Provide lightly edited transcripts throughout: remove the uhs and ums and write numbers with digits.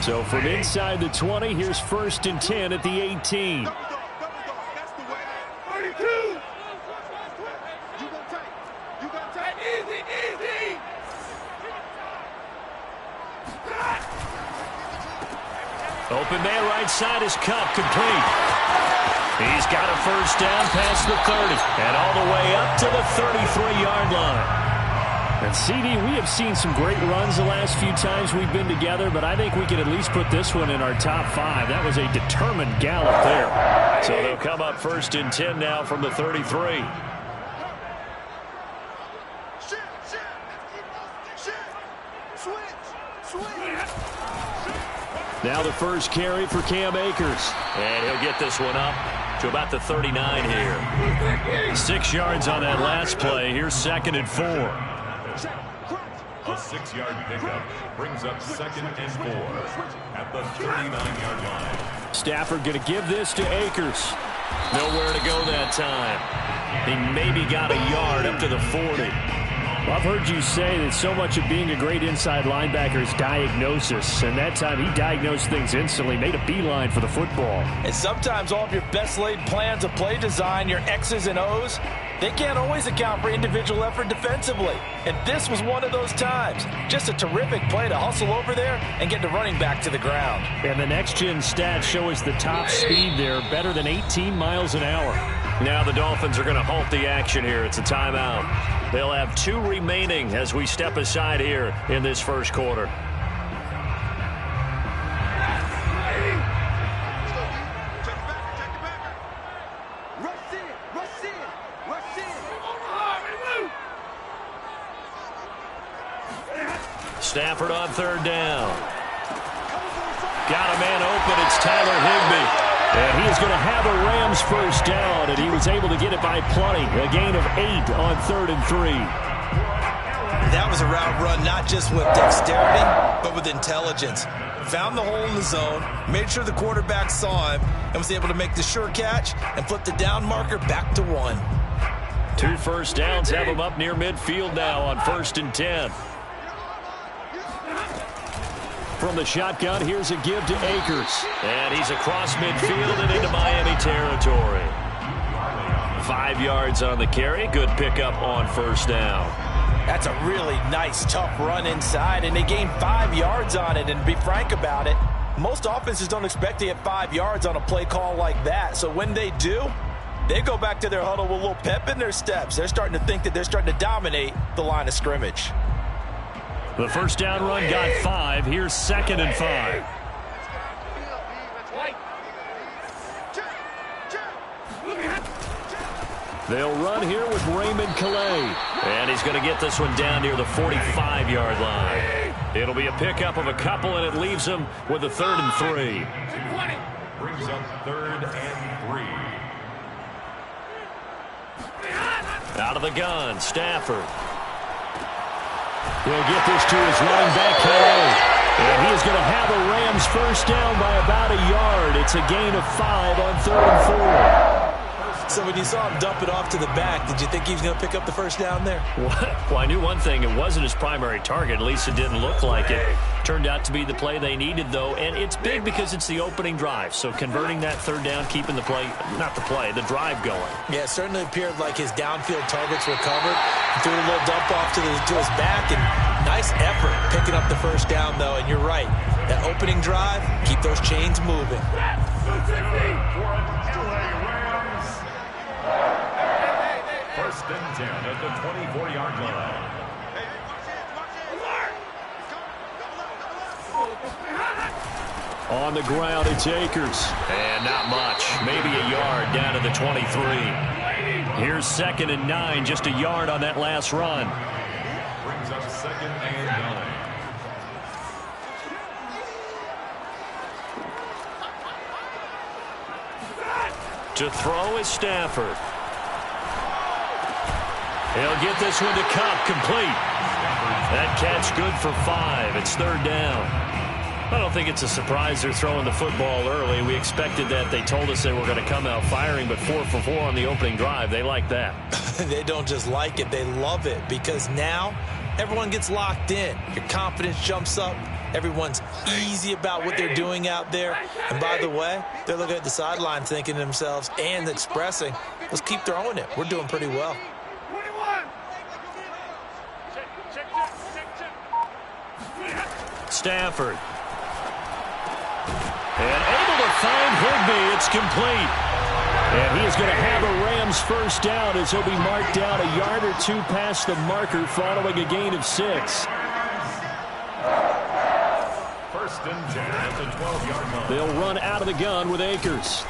So from inside the 20, here's 1st and 10 at the 18. Open man right side is Kupp, complete. He's got a 1st down past the 30 and all the way up to the 33-yard line. And CD, we have seen some great runs the last few times we've been together, but I think we can at least put this one in our top 5. That was a determined gallop there. So they'll come up 1st and 10 now from the 33. Now the first carry for Cam Akers. And he'll get this one up to about the 39 here. 6 yards on that last play. Here's 2nd and 4. A 6-yard pickup brings up 2nd and 4 at the 39-yard line. Stafford going to give this to Akers. Nowhere to go that time. He maybe got a yard up to the 40. Well, I've heard you say that so much of being a great inside linebacker is diagnosis. And that time he diagnosed things instantly, made a beeline for the football. And sometimes all of your best laid plans of play design, your X's and O's, they can't always account for individual effort defensively. And this was one of those times. Just a terrific play to hustle over there and get the running back to the ground. And the next-gen stats show us the top speed there, better than 18 miles an hour. Now the Dolphins are going to halt the action here. It's a timeout. They'll have 2 remaining as we step aside here in this first quarter. Stafford on 3rd down. Got a man open. It's Tyler Higbee. And he is going to have a Rams 1st down, and he was able to get it by plenty. A gain of 8 on 3rd and 3. That was a route run not just with dexterity, but with intelligence. Found the hole in the zone, made sure the quarterback saw him, and was able to make the sure catch and flip the down marker back to 1. 2 1st downs have him up near midfield now on 1st and 10. From the shotgun, here's a give to Akers. And he's across midfield and into Miami territory. 5 yards on the carry. Good pickup on 1st down. That's a really nice, tough run inside, and they gained 5 yards on it. And to be frank about it, most offenses don't expect to get 5 yards on a play call like that. So when they do, they go back to their huddle with a little pep in their steps. They're starting to think that they're starting to dominate the line of scrimmage. The 1st down run got 5. Here's 2nd and 5. They'll run here with Raymond Calais. And he's going to get this one down near the 45-yard line. It'll be a pickup of a couple, and it leaves him with a 3rd and 3. Brings up 3rd and 3. Out of the gun, Stafford. He'll get this to his running back, Calais. And he is going to have a Rams 1st down by about a yard. It's a gain of 5 on 3rd and 4. So when you saw him dump it off to the back, did you think he was going to pick up the 1st down there? Well, I knew one thing. It wasn't his primary target. At least it didn't look like it. Turned out to be the play they needed, though. And it's big because it's the opening drive. So converting that 3rd down, keeping the play, not the play, the drive going. Yeah, it certainly appeared like his downfield targets were covered. He threw a little dump off to his back, and nice effort picking up the 1st down, though. And you're right. That opening drive, keep those chains moving. First and 10 at the 24-yard line. On the ground, it's Akers. And not much. Maybe a yard down to the 23. Here's 2nd and 9, just a yard on that last run. Brings up 2nd and 9. To throw is Stafford. He'll get this one to Kupp, complete. That catch good for 5. It's 3rd down. I don't think it's a surprise they're throwing the football early. We expected that. They told us they were going to come out firing, but 4 for 4 on the opening drive. They like that. They don't just like it, they love it, because now everyone gets locked in. Your confidence jumps up, Everyone's easy about what they're doing out there. And by the way, they're looking at the sideline thinking to themselves and expressing, let's keep throwing it. We're doing pretty well. Stafford. And able to find Higbee. It's complete. And he is going to have a Rams first down as he'll be marked down a yard or two past the marker following a gain of 6. First and 10 at the 12-yard line. They'll run out of the gun with Akers.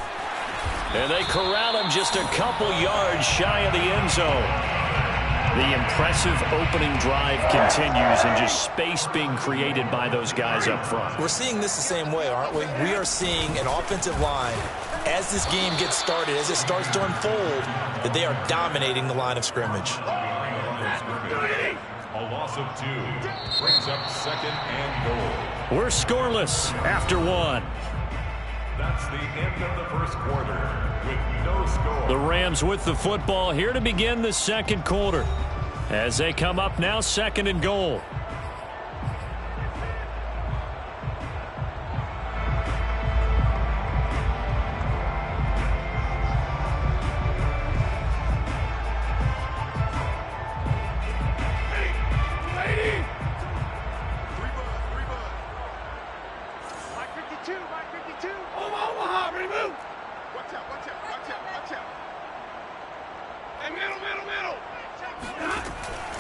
And they corral him just a couple yards shy of the end zone. The impressive opening drive continues and just space being created by those guys up front. We're seeing this the same way, aren't we? We are seeing an offensive line, as this game gets started, as it starts to unfold, that they are dominating the line of scrimmage. A loss of 2 brings up second and goal. We're scoreless after 1. That's the end of the first quarter with no score. The Rams with the football here to begin the second quarter as they come up now second and goal.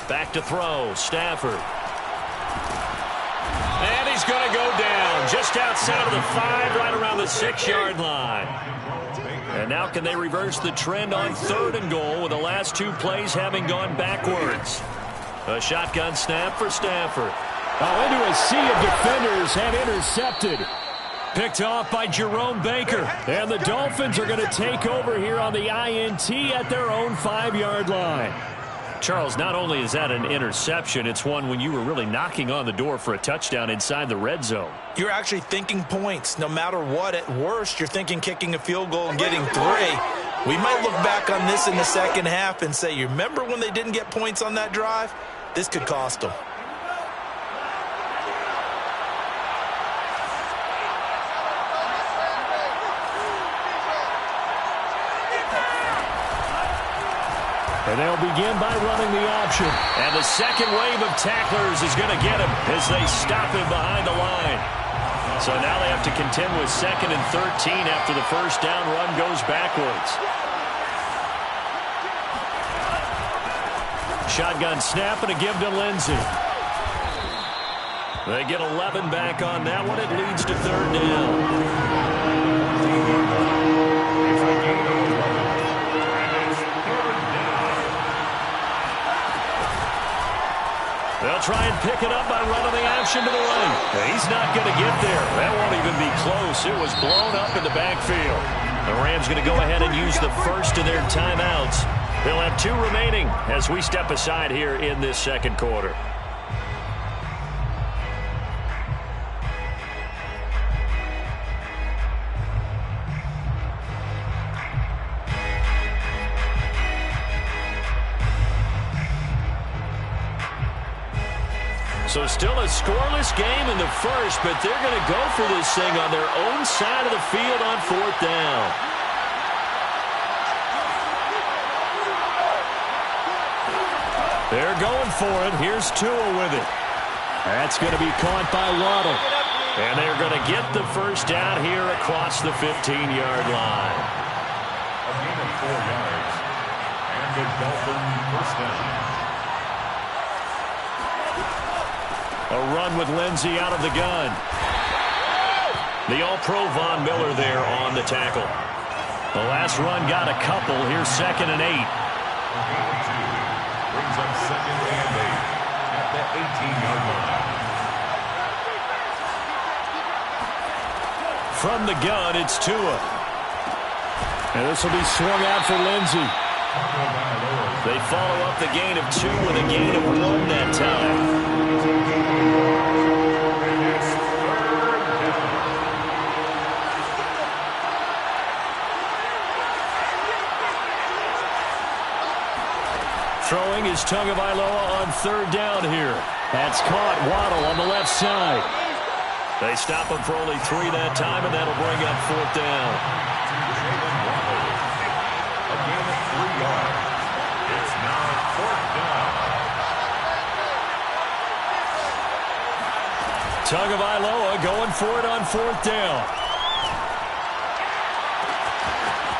Back to throw, Stafford. And he's going to go down just outside of the 5, right around the 6-yard line. And now can they reverse the trend on third and goal with the last 2 plays having gone backwards? A shotgun snap for Stafford. Into a sea of defenders and intercepted. Picked off by Jerome Baker. And the Dolphins are going to take over here on the INT at their own 5-yard line. Charles, not only is that an interception, it's one when you were really knocking on the door for a touchdown inside the red zone. You're actually thinking points. No matter what, at worst, you're thinking kicking a field goal and getting 3. We might look back on this in the second half and say, you remember when they didn't get points on that drive? This could cost them. And they'll begin by running the option. And the second wave of tacklers is going to get him as they stop him behind the line. So now they have to contend with 2nd and 13 after the first down run goes backwards. Shotgun snap and a give to Lindsey. They get 11 back on that one. It leads to 3rd down. They'll try and pick it up by running the action to the right. He's not going to get there. That won't even be close. It was blown up in the backfield. The Rams going to go ahead and use the first of their timeouts. They'll have 2 remaining as we step aside here in this second quarter. So still a scoreless game in the first, but they're going to go for this thing on their own side of the field on 4th down. They're going for it. Here's Tua with it. That's going to be caught by Waddle. And they're going to get the first down here across the 15-yard line. A gain of 4 yards. And the Dolphins first down. A run with Lindsey out of the gun. The All-Pro Von Miller there on the tackle. The last run got a couple. Here's 2nd and 8. Brings up 2nd and 8 at the 18-yard line. From the gun, it's Tua. And this will be swung out for Lindsey. They follow up the gain of 2 with a gain of 1 that time. Throwing is Tagovailoa on 3rd down here. That's caught. Waddle on the left side. They stop him for only 3 that time, and that'll bring up 4th down. A gain of 3 yards. It's now 4th down. Tagovailoa going for it on 4th down.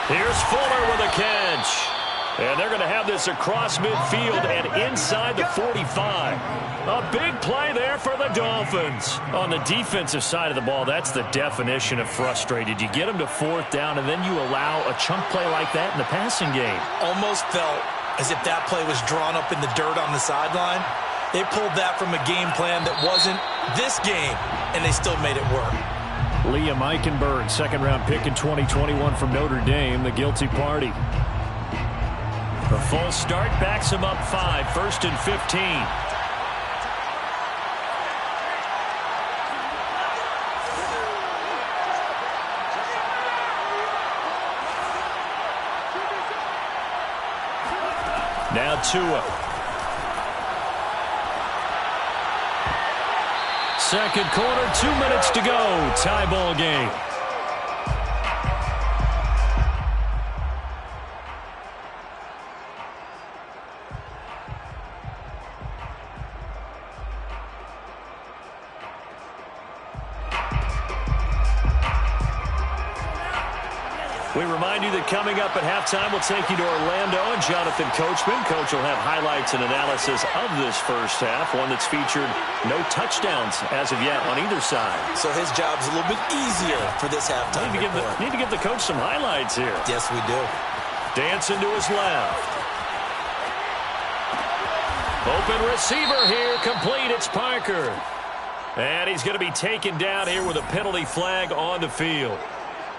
Here's Fuller with a catch. And they're going to have this across midfield and inside the 45. A big play there for the Dolphins. On the defensive side of the ball, that's the definition of frustrated. You get them to 4th down, and then you allow a chunk play like that in the passing game. Almost felt as if that play was drawn up in the dirt on the sideline. They pulled that from a game plan that wasn't this game, and they still made it work. Liam Eichenberg, second-round pick in 2021 from Notre Dame, the guilty party. The full start backs him up 5, 1st and 15. Now Tua. Second quarter, 2 minutes to go. Tie ball game. We remind you that coming up at halftime, we'll take you to Orlando and Jonathan Coachman. Coach will have highlights and analysis of this first half, one that's featured no touchdowns as of yet on either side. So his job's a little bit easier for this halftime. Need to give the coach some highlights here. Yes, we do. Dancing to his left. Open receiver here, complete. It's Parker. And he's going to be taken down here with a penalty flag on the field.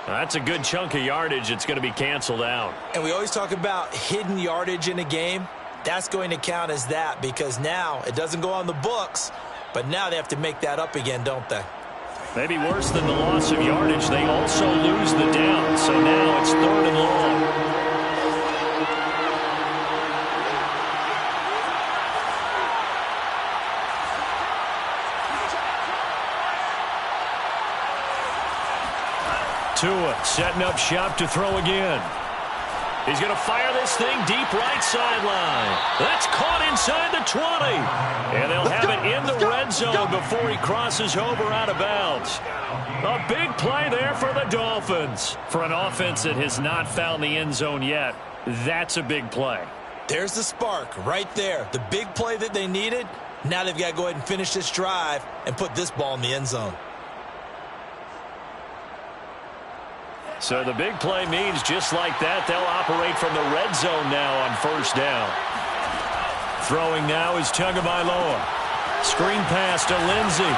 That's a good chunk of yardage. It's going to be canceled out. And we always talk about hidden yardage in a game. That's going to count as that because now it doesn't go on the books, but now they have to make that up again, don't they? Maybe worse than the loss of yardage, they also lose the down. So now it's 3rd and long. Tua setting up shop to throw again. He's going to fire this thing deep right sideline. That's caught inside the 20. And they'll have it in the red zone before he crosses over out of bounds. A big play there for the Dolphins. For an offense that has not found the end zone yet, that's a big play. There's the spark right there. The big play that they needed. Now they've got to go ahead and finish this drive and put this ball in the end zone. So the big play means just like that, they'll operate from the red zone now on 1st down. Throwing now is Tagovailoa. Screen pass to Lindsey.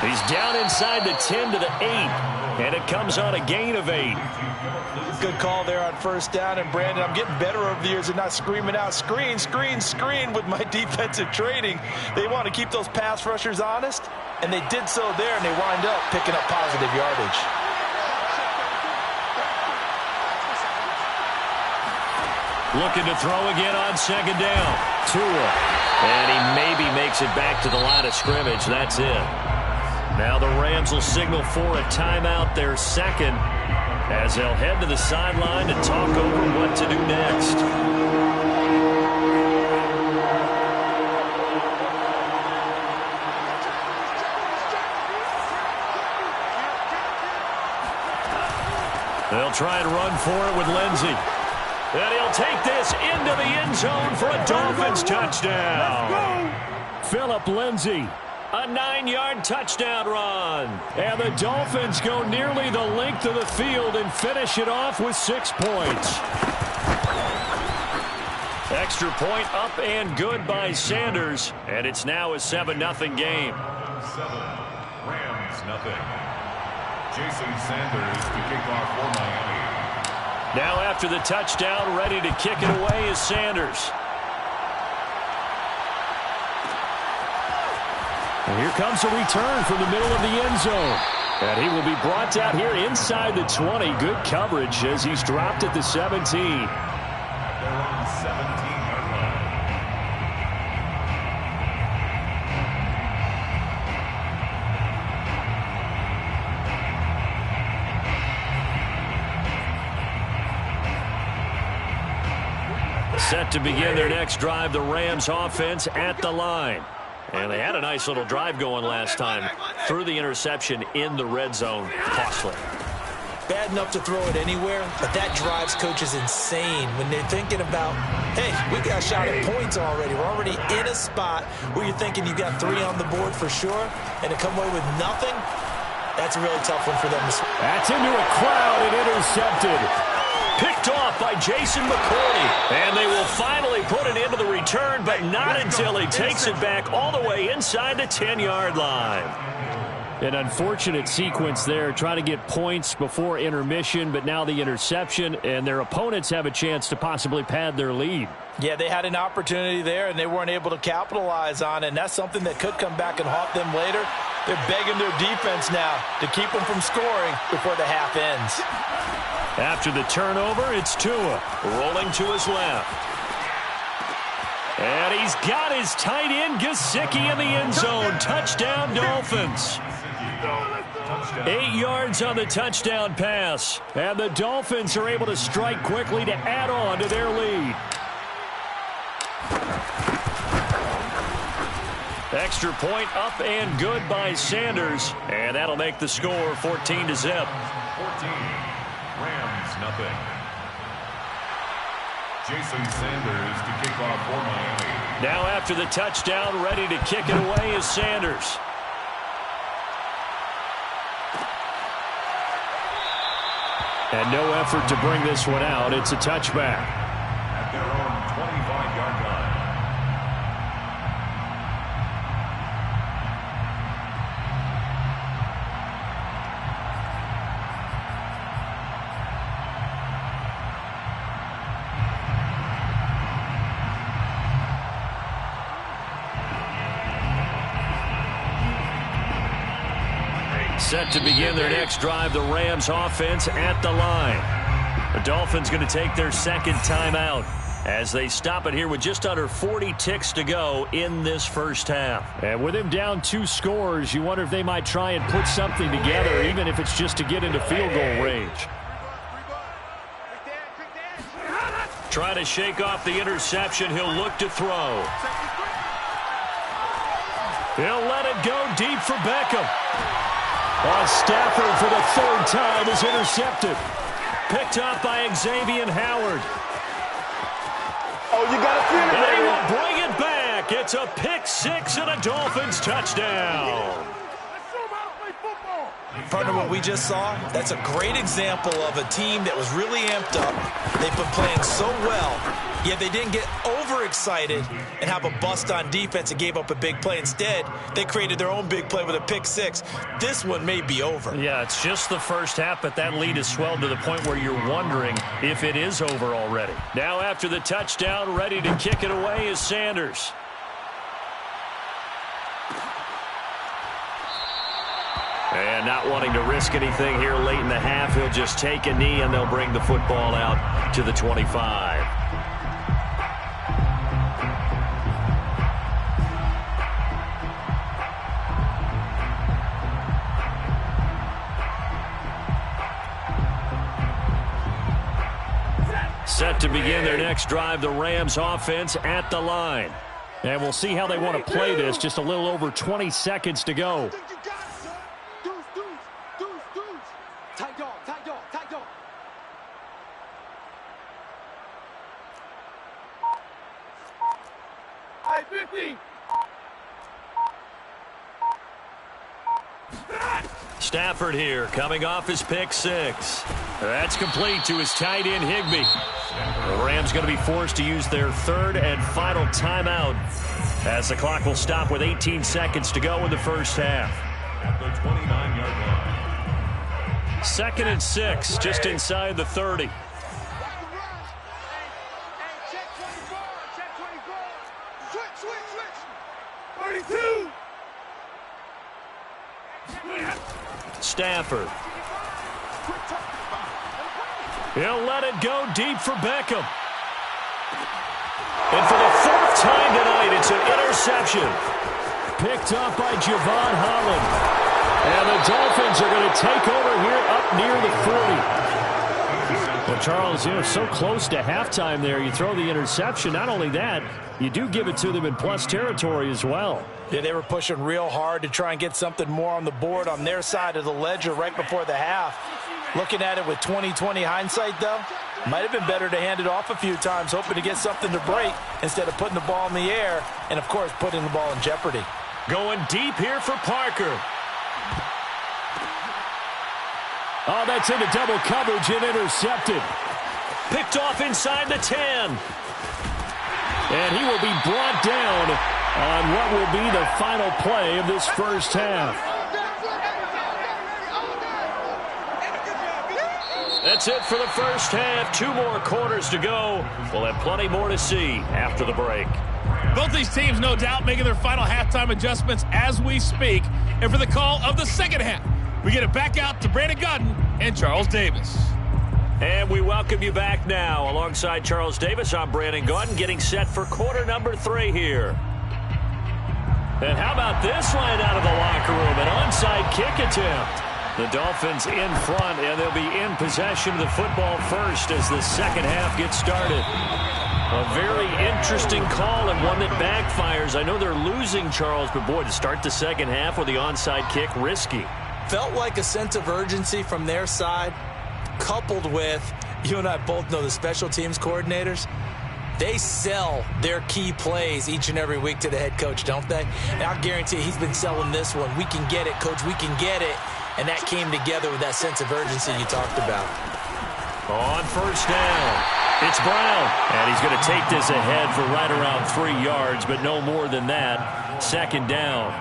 He's down inside the 10 to the 8, and it comes on a gain of 8. Good call there on 1st down, and Brandon, I'm getting better over the years at not screaming out, screen, screen, screen with my defensive training. They want to keep those pass rushers honest, and they did so there, and they wind up picking up positive yardage. Looking to throw again on 2nd down. Tua. And he maybe makes it back to the line of scrimmage. That's it. Now the Rams will signal for a timeout, their 2nd, as they'll head to the sideline to talk over what to do next. They'll try and run for it with Lindsey. And he'll take this into the end zone for a Dolphins touchdown. Phillip Lindsay, a 9-yard touchdown run. And the Dolphins go nearly the length of the field and finish it off with 6 points. Extra point up and good by Sanders. And it's now a 7-0 game. 7, Rams nothing. Jason Sanders to kick off for Miami. Now after the touchdown, ready to kick it away is Sanders. And here comes a return from the middle of the end zone. And he will be brought out here inside the 20. Good coverage as he's dropped at the 17. They're on the 17-yard line. Set to begin their next drive, the Rams offense at the line. And they had a nice little drive going last time. Threw the interception in the red zone. Costly. Bad enough to throw it anywhere, but that drives coaches insane when they're thinking about, hey, we got a shot at points already. We're already in a spot where you're thinking you've got 3 on the board for sure, and to come away with nothing, that's a really tough one for them to swallow. That's into a crowd and intercepted. Picked off by Jason McCourty. And they will finally put it into the return, but not until he takes it back all the way inside the 10-yard line. An unfortunate sequence there, trying to get points before intermission, but now the interception, and their opponents have a chance to possibly pad their lead. Yeah, they had an opportunity there, and they weren't able to capitalize on it, and that's something that could come back and haunt them later. They're begging their defense now to keep them from scoring before the half ends. After the turnover, it's Tua rolling to his left. And he's got his tight end Gesicki in the end zone. Touchdown, Dolphins. 8 yards on the touchdown pass. And the Dolphins are able to strike quickly to add on to their lead. Extra point up and good by Sanders. And that'll make the score 14-0. 14. Rams, nothing. Jason Sanders to kick off for Miami. Now after the touchdown, ready to kick it away is Sanders. And no effort to bring this one out. It's a touchback. At their own 25-yard line. Set to begin their next drive, the Rams offense at the line. The Dolphins going to take their second timeout as they stop it here with just under 40 ticks to go in this first half. And with him down 2 scores, you wonder if they might try and put something together, even if it's just to get into field goal range. Trying to shake off the interception. He'll look to throw. He'll let it go deep for Beckham. Stafford for the 3rd time is intercepted. Picked up by Xavier Howard. Oh, you got to feel it, They baby. will bring it back. It's a pick 6 and a Dolphins touchdown. Partner, what we just saw, that's a great example of a team that was really amped up. They've been playing so well, yet they didn't get overexcited and have a bust on defense and gave up a big play. Instead, they created their own big play with a pick 6. This one may be over. Yeah, it's just the first half, but that lead has swelled to the point where you're wondering if it is over already. Now after the touchdown, ready to kick it away is Sanders. And not wanting to risk anything here late in the half, he'll just take a knee and they'll bring the football out to the 25. Set to begin their next drive, the Rams offense at the line. And we'll see how they want to play this. Just a little over 20 seconds to go. Stafford here, coming off his pick 6. That's complete to his tight end, Higbee. The Rams going to be forced to use their 3rd and final timeout as the clock will stop with 18 seconds to go in the first half. At the 29-yard line. 2nd and 6, just inside the 30. Stafford. He'll let it go deep for Beckham. And for the 4th time tonight, it's an interception. Picked up by Javon Holland. And the Dolphins are going to take over here up near the 40. Well, Charles, so close to halftime there. You throw the interception. Not only that, you do give it to them in plus territory as well. Yeah, they were pushing real hard to try and get something more on the board on their side of the ledger right before the half. Looking at it with 20/20 hindsight, though, might have been better to hand it off a few times, hoping to get something to break instead of putting the ball in the air and, of course, putting the ball in jeopardy. Going deep here for Parker. Oh, that's into double coverage and intercepted. Picked off inside the 10. And he will be brought down on what will be the final play of this first half. That's it for the first half. 2 more quarters to go. We'll have plenty more to see after the break. Both these teams, no doubt, making their final halftime adjustments as we speak. And for the call of the second half, we get it back out to Brandon Gaudin and Charles Davis. And we welcome you back now. Alongside Charles Davis, I'm Brandon Gaudin, getting set for quarter number 3 here. And how about this line out of the locker room? An onside kick attempt. The Dolphins in front, and they'll be in possession of the football first as the second half gets started. A very interesting call and one that backfires. I know they're losing, Charles, but boy, to start the second half with the onside kick, risky. Felt like a sense of urgency from their side, coupled with, you and I both know the special teams coordinators, they sell their key plays each and every week to the head coach, don't they? And I guarantee he's been selling this one. We can get it, coach, we can get it. And that came together with that sense of urgency you talked about. On first down, it's Brown. And he's going to take this ahead for right around 3 yards, but no more than that. Second down.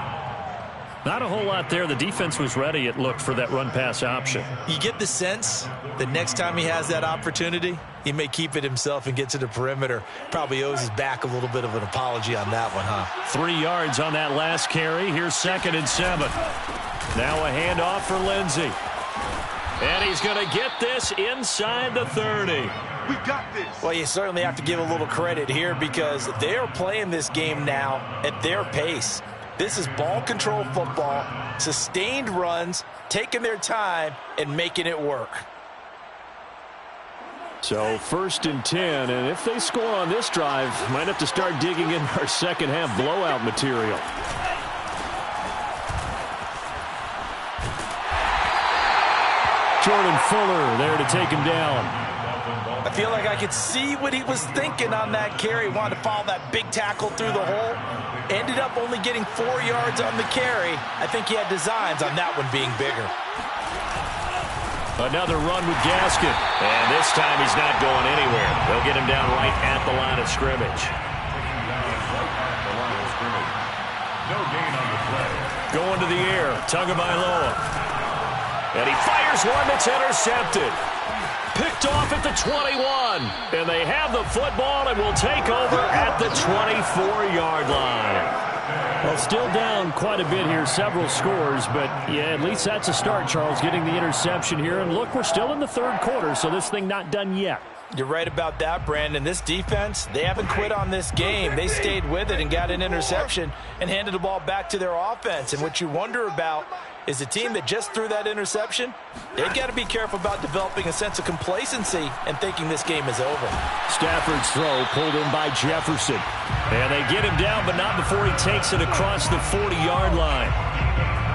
Not a whole lot there. The defense was ready, it looked, for that run-pass option. You get the sense that next time he has that opportunity, he may keep it himself and get to the perimeter. Probably owes his back a little bit of an apology on that one, huh? 3 yards on that last carry. Here's 2nd and 7. Now a handoff for Lindsey. And he's going to get this inside the 30. We got this. Well, you certainly have to give a little credit here because they're playing this game now at their pace. This is ball control football, sustained runs, taking their time, and making it work. So 1st and 10, and if they score on this drive, might have to start digging in our second half blowout material. Jordan Fuller there to take him down. I feel like I could see what he was thinking on that carry. Wanted to follow that big tackle through the hole. Ended up only getting 4 yards on the carry. I think he had designs on that one being bigger. Another run with Gaskin. And this time he's not going anywhere. They'll get him down right at the line of scrimmage. No gain on the play. Going to the air. Tagovailoa. And he fires one that's intercepted. Picked off at the 21. And they have the football and will take over at the 24-yard line. Well, still down quite a bit here, several scores, but yeah, at least that's a start, Charles, getting the interception here. And look, we're still in the 3rd quarter, so this thing not done yet. You're right about that, Brandon. This defense, they haven't quit on this game. They stayed with it and got an interception and handed the ball back to their offense. And what you wonder about is a team that just threw that interception, they've got to be careful about developing a sense of complacency and thinking this game is over. Stafford's throw pulled in by Jefferson. And they get him down, but not before he takes it across the 40-yard line.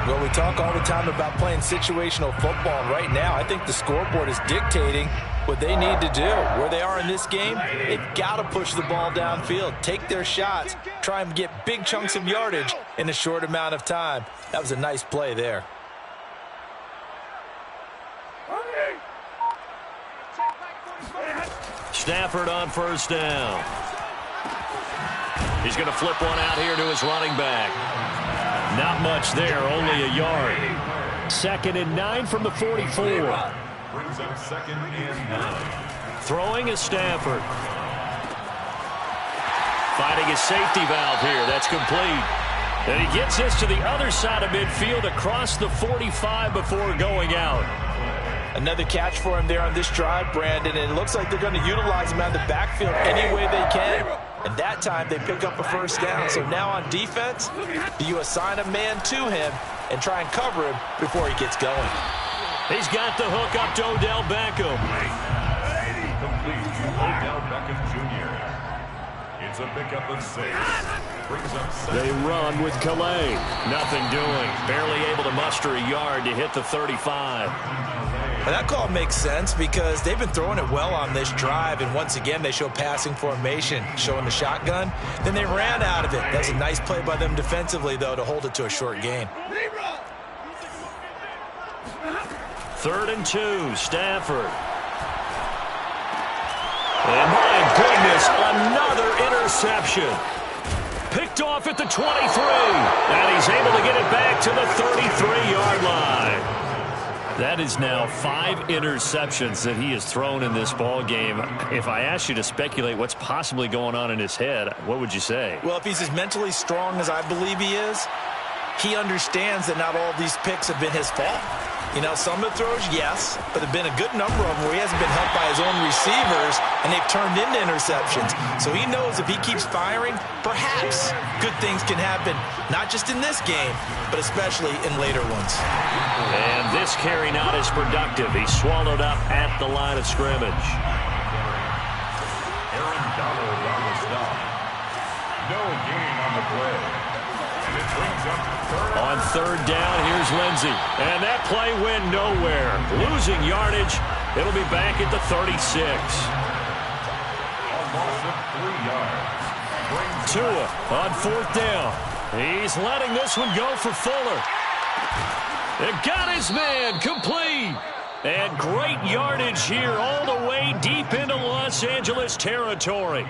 Well, we talk all the time about playing situational football. And right now, I think the scoreboard is dictating what they need to do. Where they are in this game, they've got to push the ball downfield, take their shots, try and get big chunks of yardage in a short amount of time. That was a nice play there. Stafford on first down. He's going to flip one out here to his running back. Not much there, only a yard. 2nd and 9 from the 44. Brings up 2nd and 9. Throwing is Stafford. Finding his safety valve here. That's complete. And he gets this to the other side of midfield across the 45 before going out. Another catch for him there on this drive, Brandon, and it looks like they're going to utilize him out of the backfield any way they can. And that time they pick up a first down. So now on defense, do you assign a man to him and try and cover him before he gets going? He's got the hook up to Odell Beckham. a pickup of 6. Brings up 7. They run with Calais. Nothing doing. Barely able to muster a yard to hit the 35. And that call makes sense because they've been throwing it well on this drive, and once again they show passing formation, showing the shotgun. Then they ran out of it. That's a nice play by them defensively, though, to hold it to a short gain. 3rd and 2, Stafford. And my goodness, another interception. Picked off at the 23, and he's able to get it back to the 33-yard line. That is now 5 interceptions that he has thrown in this ball game. If I asked you to speculate what's possibly going on in his head, what would you say? Well, if he's as mentally strong as I believe he is, he understands that not all of these picks have been his fault. You know, some of the throws, yes, but there have been a good number of them where he hasn't been helped by his own receivers, and they've turned into interceptions. So he knows if he keeps firing, perhaps good things can happen, not just in this game, but especially in later ones. And this carry not as productive. He's swallowed up at the line of scrimmage. Aaron Donald on the stop. No gain on the play. And it brings up 3rd. On 3rd down, here's Lindsey. And that play went nowhere. Losing yardage. It'll be back at the 36. A loss of 3 yards. Tua on 4th down. He's letting this one go for Fuller. It got his man complete. And great yardage here all the way deep into Los Angeles territory.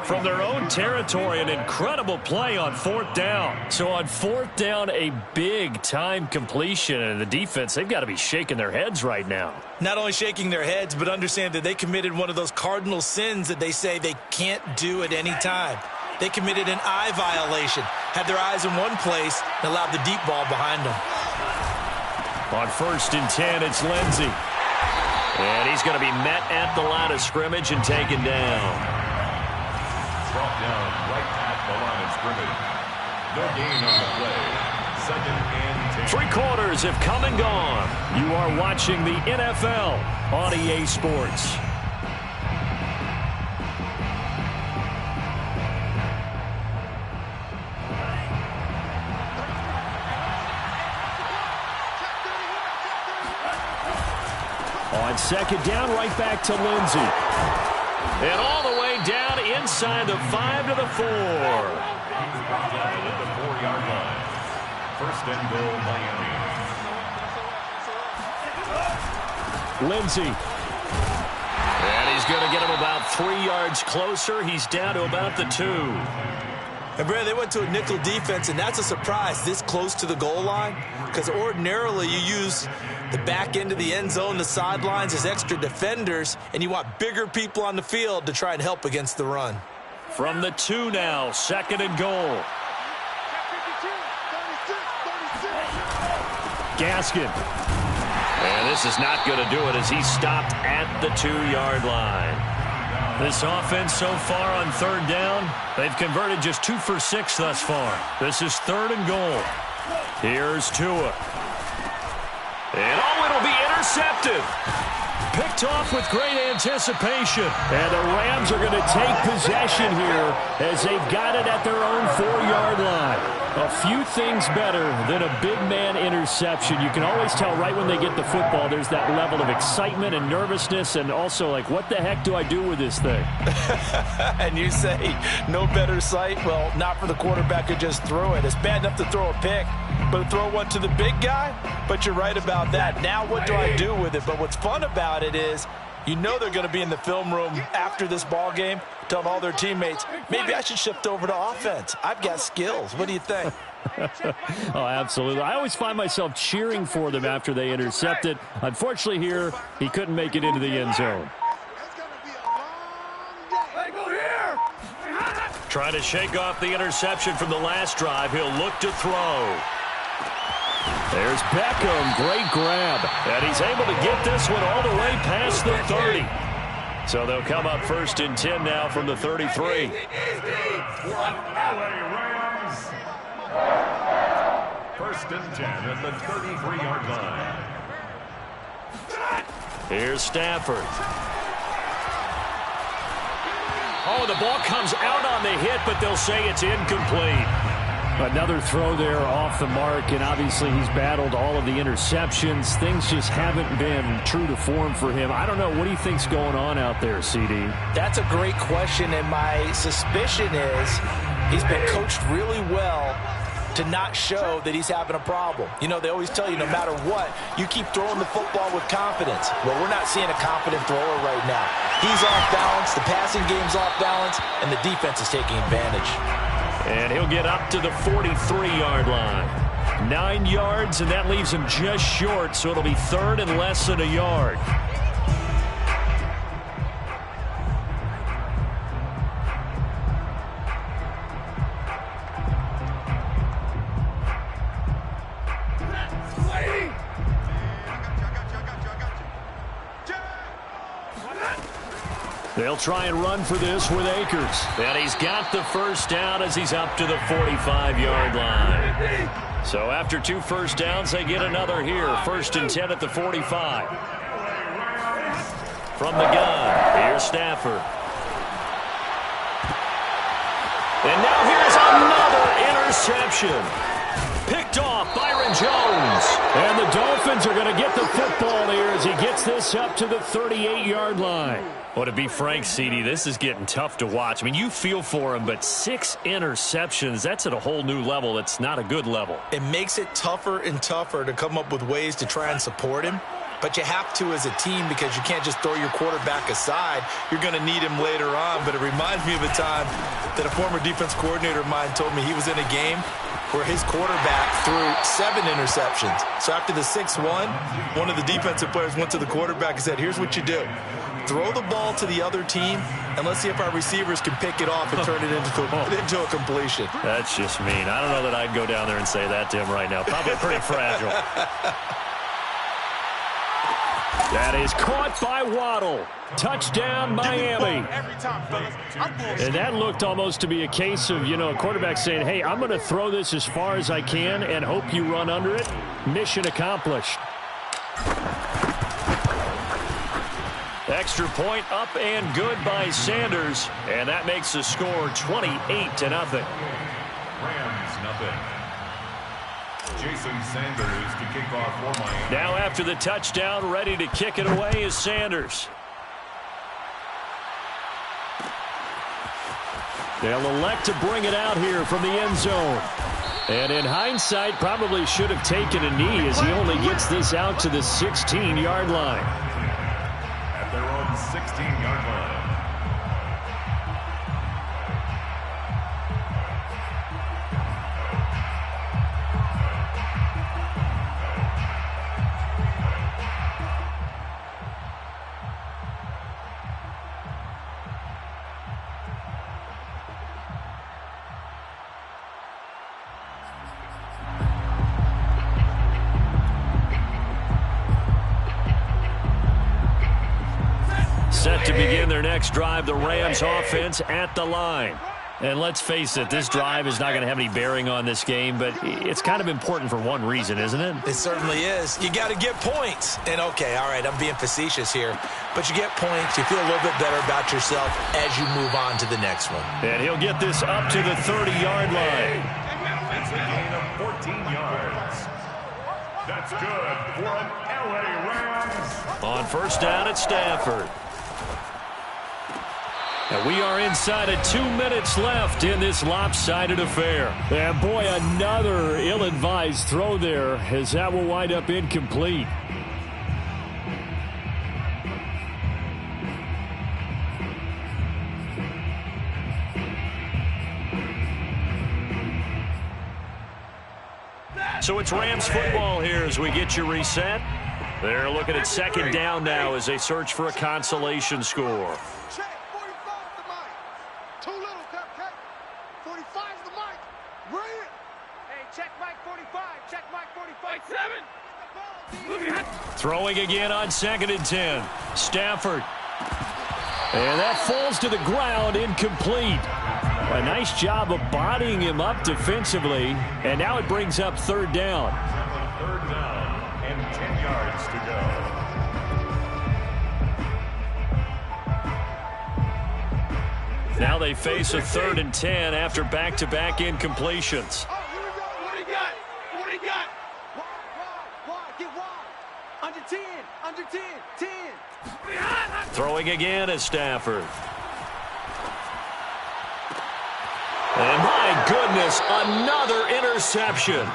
From their own territory, an incredible play on 4th down. So on 4th down, a big-time completion. And the defense, they've got to be shaking their heads right now. Not only shaking their heads, but understand that they committed one of those cardinal sins that they say they can't do at any time. They committed an eye violation, had their eyes in one place, and allowed the deep ball behind them. On 1st and 10, it's Lindsey. And he's going to be met at the line of scrimmage and taken down. Brought down right at the line of scrimmage. No gain on the play. 2nd and 10. 3 quarters have come and gone. You are watching the NFL on EA Sports. On 2nd down, right back to Lindsey. And all the way down inside the 5 to the 4. Down at the 4-yard line. 1st and goal, Miami. Lindsey. And he's going to get him about 3 yards closer. He's down to about the 2. And, Brad, they went to a nickel defense, and that's a surprise this close to the goal line, because ordinarily you use the back end of the end zone, the sidelines as extra defenders, and you want bigger people on the field to try and help against the run. From the 2 now, 2nd and goal. Gaskin. And this is not going to do it as he's stopped at the 2-yard line. This offense so far on 3rd down, they've converted just 2 for 6 thus far. This is 3rd and goal. Here's Tua. And it'll be intercepted. Picked off with great anticipation. And the Rams are going to take possession here as they've got it at their own 4-yard line. A few things better than a big man interception. You can always tell right when they get the football, there's that level of excitement and nervousness and also like, what the heck do I do with this thing? And you say, no better sight? Well, not for the quarterback who just threw it. It's bad enough to throw a pick, but to throw one to the big guy? But you're right about that. Now what do I do with it? But what's fun about it is, you know they're going to be in the film room after this ball game telling all their teammates, maybe I should shift over to offense. I've got skills. What do you think? Oh, absolutely. I always find myself cheering for them after they intercept it. Unfortunately here, he couldn't make it into the end zone. Trying to shake off the interception from the last drive. He'll look to throw. There's Beckham. Great grab. And he's able to get this one all the way past the 30. So they'll come up 1st and 10 now from the 33. LA Rams. 1st and 10 at the 33-yard line. Here's Stafford. Oh, the ball comes out on the hit, but they'll say it's incomplete. Another throw there off the mark, and obviously he's battled all of the interceptions. Things just haven't been true to form for him. I don't know. What do you think's going on out there, CD? That's a great question, and my suspicion is he's been coached really well to not show that he's having a problem. You know, they always tell you no matter what, you keep throwing the football with confidence. Well, we're not seeing a confident thrower right now. He's off balance, the passing game's off balance, and the defense is taking advantage. And he'll get up to the 43-yard line. 9 yards, and that leaves him just short, so it'll be third and less than a yard. They'll try and run for this with Akers. And he's got the first down as he's up to the 45-yard line. So after 2 first downs, they get another here. 1st and 10 at the 45. From the gun, here's Stafford. And now here's another interception. Picked off Byron Jones. And the Dolphins are going to get the football here as he gets this up to the 38-yard line. Well, to be frank, CD, this is getting tough to watch. I mean, you feel for him, but 6 interceptions, that's at a whole new level. It's not a good level. It makes it tougher and tougher to come up with ways to try and support him. But you have to as a team because you can't just throw your quarterback aside. You're going to need him later on. But it reminds me of a time that a former defense coordinator of mine told me he was in a game where his quarterback threw 7 interceptions. So after the 6th one of the defensive players went to the quarterback and said, here's what you do. Throw the ball to the other team, and let's see if our receivers can pick it off and turn it into a completion. That's just mean. I don't know that I'd go down there and say that to him right now. Probably pretty fragile. That is caught by Waddle. Touchdown, Miami. And that looked almost to be a case of, a quarterback saying, hey, I'm going to throw this as far as I can and hope you run under it. Mission accomplished. Extra point up and good by Sanders. And that makes the score 28-0. Rams, nothing. Jason Sanders to kick off for Miami. Now after the touchdown, ready to kick it away is Sanders. They'll elect to bring it out here from the end zone. And in hindsight, probably should have taken a knee as he only gets this out to the 16-yard line. At their own 16-yard line. Set to begin their next drive, the Rams offense at the line. And let's face it, this drive is not going to have any bearing on this game, but it's kind of important for one reason, isn't it? It certainly is. You got to get points. And, okay, all right, I'm being facetious here. But you get points, you feel a little bit better about yourself as you move on to the next one. And he'll get this up to the 30-yard line. That's a gain of 14 yards. That's good for an LA Rams. On first down at Stafford. And we are inside of 2 minutes left in this lopsided affair. And boy, another ill-advised throw there as that will wind up incomplete. So it's Rams football here as we get you reset. They're looking at second down now as they search for a consolation score. Check, 45 the mic. Too little, Cupcake. 45 the mic. Bring it. Hey, check mic 45. Check mic 45. 7. Throwing again on 2nd and 10. Stafford. And that falls to the ground, incomplete. A nice job of bodying him up defensively. And now it brings up 3rd down. 3rd down and 10 yards to go. Now they face a 3rd and 10 after back-to-back incompletions. Oh, here we go. What do you got? What do you got? Wide. Get wide. Under 10. Under 10. 10. Throwing again is Stafford. And my goodness, another interception.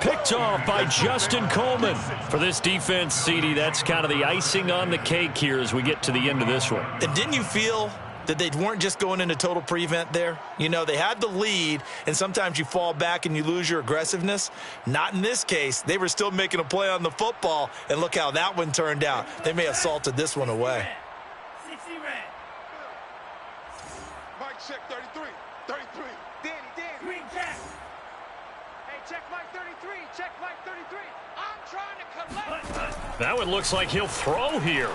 Picked off by Justin Coleman. For this defense, CD, that's kind of the icing on the cake here as we get to the end of this one. And didn't you feel that they weren't just going into total prevent there? You know, they had the lead, and sometimes you fall back and you lose your aggressiveness. Not in this case. They were still making a play on the football, and look how that one turned out. They may have salted this one away. Mike, check 33. 33. Danny. Green check. Hey, check Mike 33. Check Mike 33. I'm trying to collect. That one looks like he'll throw here.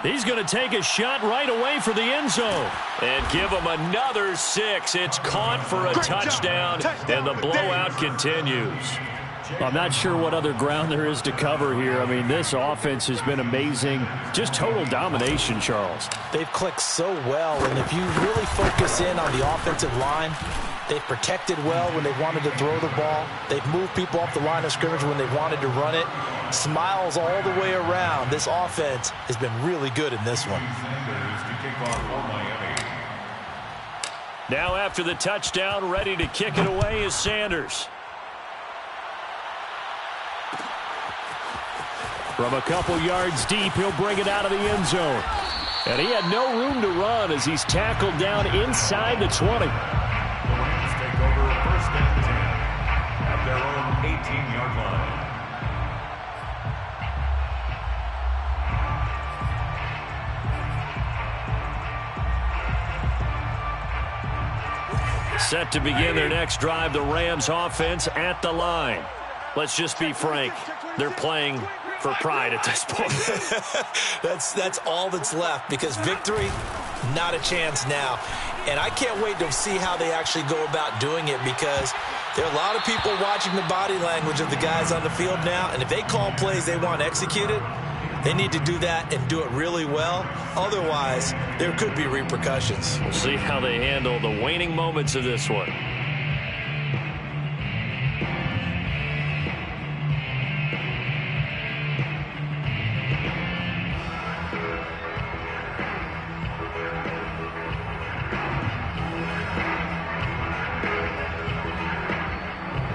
He's going to take a shot right away for the end zone. And give him another 6. It's caught for a touchdown, and the blowout continues. I'm not sure what other ground there is to cover here. I mean, this offense has been amazing. Just total domination, Charles. They've clicked so well, and if you really focus in on the offensive line, they've protected well when they wanted to throw the ball. They've moved people off the line of scrimmage when they wanted to run it. Smiles all the way around. This offense has been really good in this one. Now after the touchdown, ready to kick it away is Sanders. From a couple yards deep, he'll bring it out of the end zone. And he had no room to run as he's tackled down inside the 20. The Rams take over 1st and 10 at their own 18-yard line. Set to begin their next drive, the Rams offense at the line. Let's just be frank, they're playing for pride at this point. That's all that's left, because victory, not a chance now. And I can't wait to see how they actually go about doing it, because there are a lot of people watching the body language of the guys on the field now, and if they call plays they want executed, they need to do that and do it really well. Otherwise, there could be repercussions. We'll see how they handle the waning moments of this one.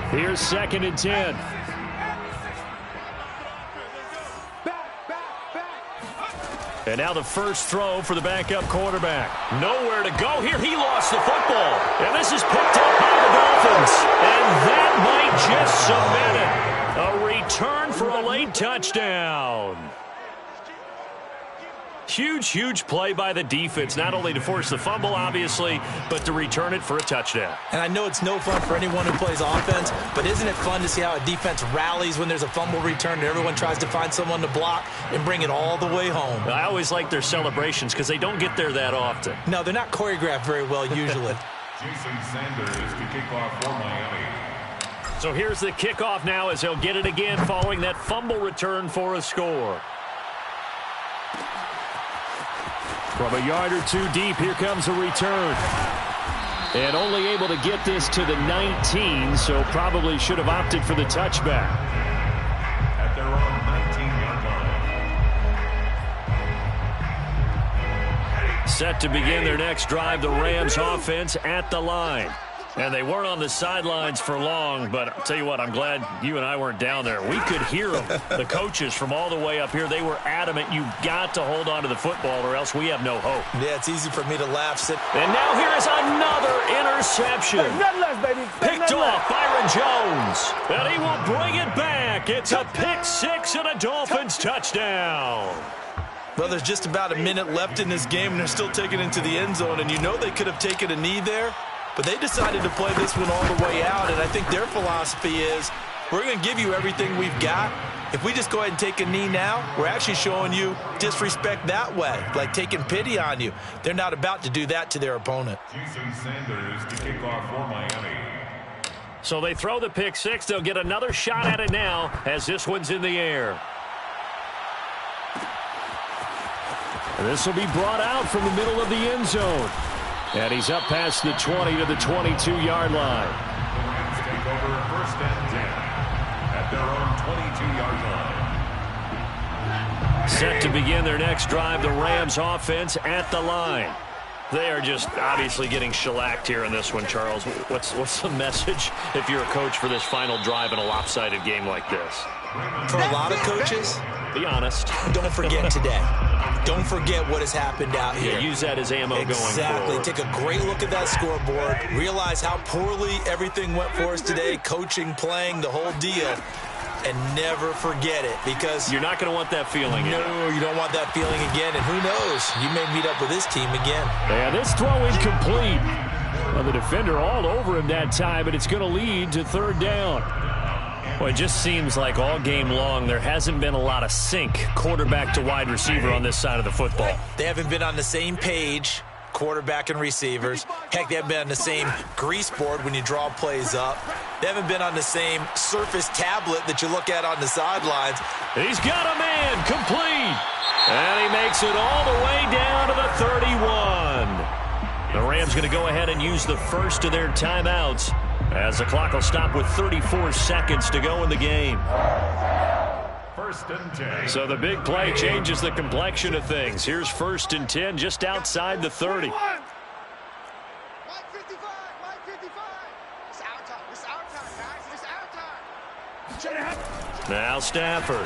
Here's 2nd and 10. And now the first throw for the backup quarterback. Nowhere to go here. He lost the football. And this is picked up by the Dolphins. And that might just cement it. A return for a late touchdown. Huge play by the defense, not only to force the fumble, obviously, but to return it for a touchdown. And I know it's no fun for anyone who plays offense, but isn't it fun to see how a defense rallies when there's a fumble return and everyone tries to find someone to block and bring it all the way home? I always like their celebrations because they don't get there that often. No, they're not choreographed very well usually. Jason Sanders to kick off for Miami. So here's the kickoff now as they'll get it again following that fumble return for a score. From a yard or two deep, here comes a return. And only able to get this to the 19, so probably should have opted for the touchback. At their own 19-yard line. Set to begin their next drive, the Rams offense at the line. And they weren't on the sidelines for long, but I'll tell you what, I'm glad you and I weren't down there. We could hear them. The coaches from all the way up here, they were adamant, you've got to hold on to the football or else we have no hope. Yeah, it's easy for me to laugh. And now here is another interception. Nothing less, baby. Picked off Byron Jones. And he will bring it back. It's a pick six and a Dolphins touchdown. Well, there's just about a minute left in this game, and they're still taking it into the end zone. And you know they could have taken a knee there, but they decided to play this one all the way out. And I think their philosophy is, we're going to give you everything we've got. If we just go ahead and take a knee now, we're actually showing you disrespect that way, like taking pity on you. They're not about to do that to their opponent. Jason Sanders to kick off for Miami. So they throw the pick six. They'll get another shot at it now as this one's in the air. And this will be brought out from the middle of the end zone. And he's up past the 20 to the 22-yard line. Rams take over 1st and 10 at their own 22-yard line. Set to begin their next drive, the Rams offense at the line. They are just obviously getting shellacked here in this one, Charles. What's the message if you're a coach for this final drive in a lopsided game like this? For a lot of coaches, be honest. Don't forget today. Don't forget what has happened out here. Yeah, use that as ammo going forward. Exactly. Take a great look at that scoreboard. Realize how poorly everything went for us today. Coaching, playing, the whole deal. And never forget it, because you're not going to want that feeling. No, you don't want that feeling again. And who knows? You may meet up with this team again. Yeah, this throw incomplete. Well, the defender all over him that time, but it's going to lead to 3rd down. Well, it just seems like all game long there hasn't been a lot of sync quarterback to wide receiver on this side of the football. They haven't been on the same page, quarterback and receivers. Heck, they haven't been on the same grease board when you draw plays up. They haven't been on the same Surface tablet that you look at on the sidelines. He's got a man complete. And he makes it all the way down to the 31. The Rams going to go ahead and use the first of their timeouts as the clock will stop with 34 seconds to go in the game. 1st and 10. So the big play changes the complexion of things. Here's 1st and 10 just outside the 30. Now Stafford.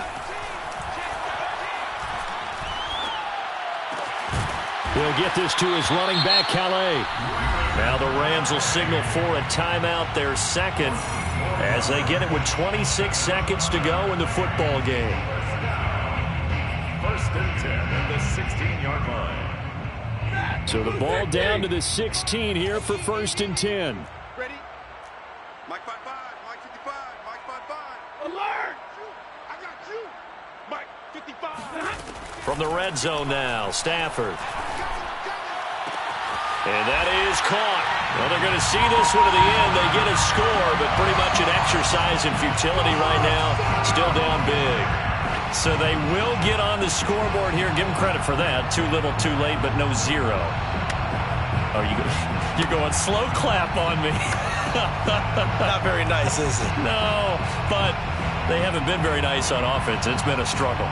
He'll get this to his running back, Calais. Now the Rams will signal for a timeout, their second, as they get it with 26 seconds to go in the football game. 1st and 10 at the 16-yard line. So the ball down to the 16 here for 1st and 10. Ready? Mike 5-5, Mike 55, Mike 5-5. Alert! I got you. Mike 55. From the red zone now, Stafford. And that is caught. Well, they're going to see this one to the end. They get a score, but pretty much an exercise in futility right now. Still down big. So they will get on the scoreboard here. Give them credit for that. Too little, too late, but no zero. Oh, you're going slow clap on me. Not very nice, is it? No, but they haven't been very nice on offense. It's been a struggle.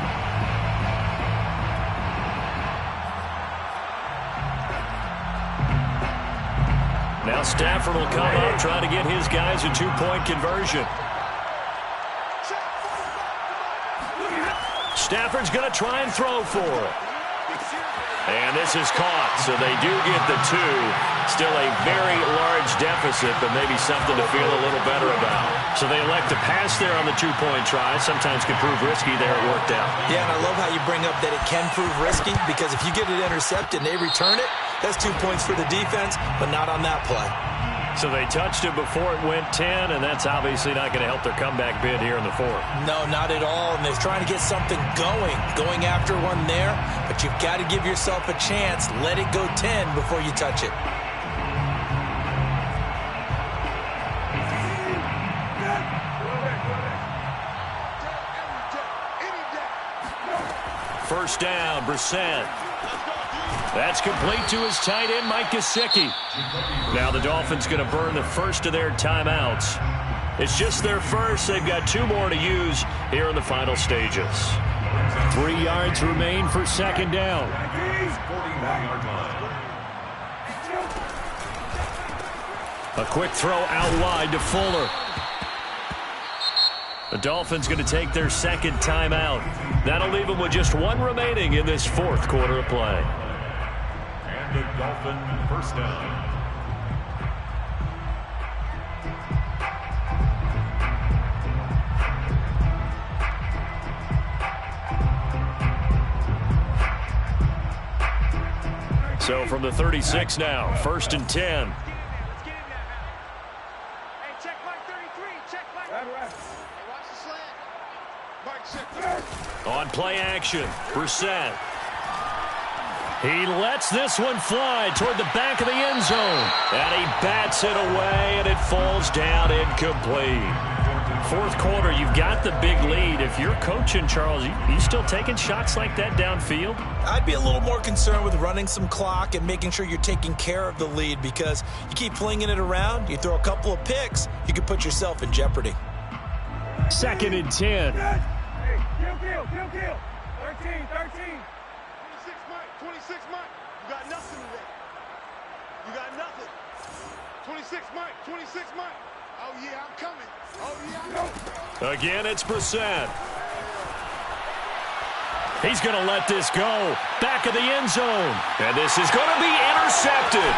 Now Stafford will come up, try to get his guys a 2-point conversion. Stafford's going to try and throw for it. And this is caught, so they do get the 2. Still a very large deficit, but maybe something to feel a little better about. So they elect to pass there on the 2-point try. Sometimes can prove risky. There it worked out. Yeah, and I love how you bring up that it can prove risky, because if you get it intercepted and they return it, that's 2 points for the defense, but not on that play. So they touched it before it went 10, and that's obviously not going to help their comeback bid here in the 4th. No, not at all, and they're trying to get something going after one there, but you've got to give yourself a chance. Let it go 10 before you touch it. First down, Brissett. That's complete to his tight end, Mike Gesicki. Now the Dolphins going to burn the first of their timeouts. It's just their first. They've got 2 more to use here in the final stages. 3 yards remain for 2nd down. 41-yard line. A quick throw out wide to Fuller. The Dolphins going to take their 2nd timeout. That'll leave them with just 1 remaining in this 4th quarter of play. And the Dolphin first down. So from the 36 now, 1st and 10. On play action, Brissett. He lets this one fly toward the back of the end zone. And he bats it away, and it falls down incomplete. Fourth quarter, you've got the big lead. If you're coaching, Charles, you still taking shots like that downfield? I'd be a little more concerned with running some clock and making sure you're taking care of the lead, because you keep flinging it around, you throw a couple of picks, you could put yourself in jeopardy. 2nd and 10. Hey, kill. 13. 26, Mike. You got nothing today. You got nothing. 26, Mike. Oh, yeah, I'm coming. Oh, yeah, I'm coming. Again, it's Brissett. He's going to let this go. Back of the end zone. And this is going to be intercepted.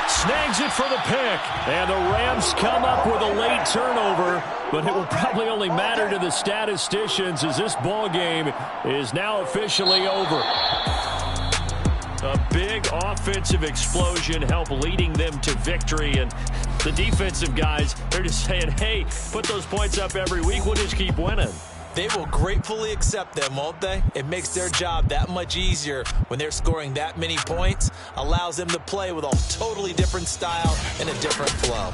Snags it for the pick. And the Rams come up with a late turnover. But it will probably only matter to the statisticians as this ball game is now officially over. A big offensive explosion helped leading them to victory. And the defensive guys, they're just saying, hey, put those points up every week. We'll just keep winning. They will gratefully accept them, won't they? It makes their job that much easier when they're scoring that many points. Allows them to play with a totally different style and a different flow.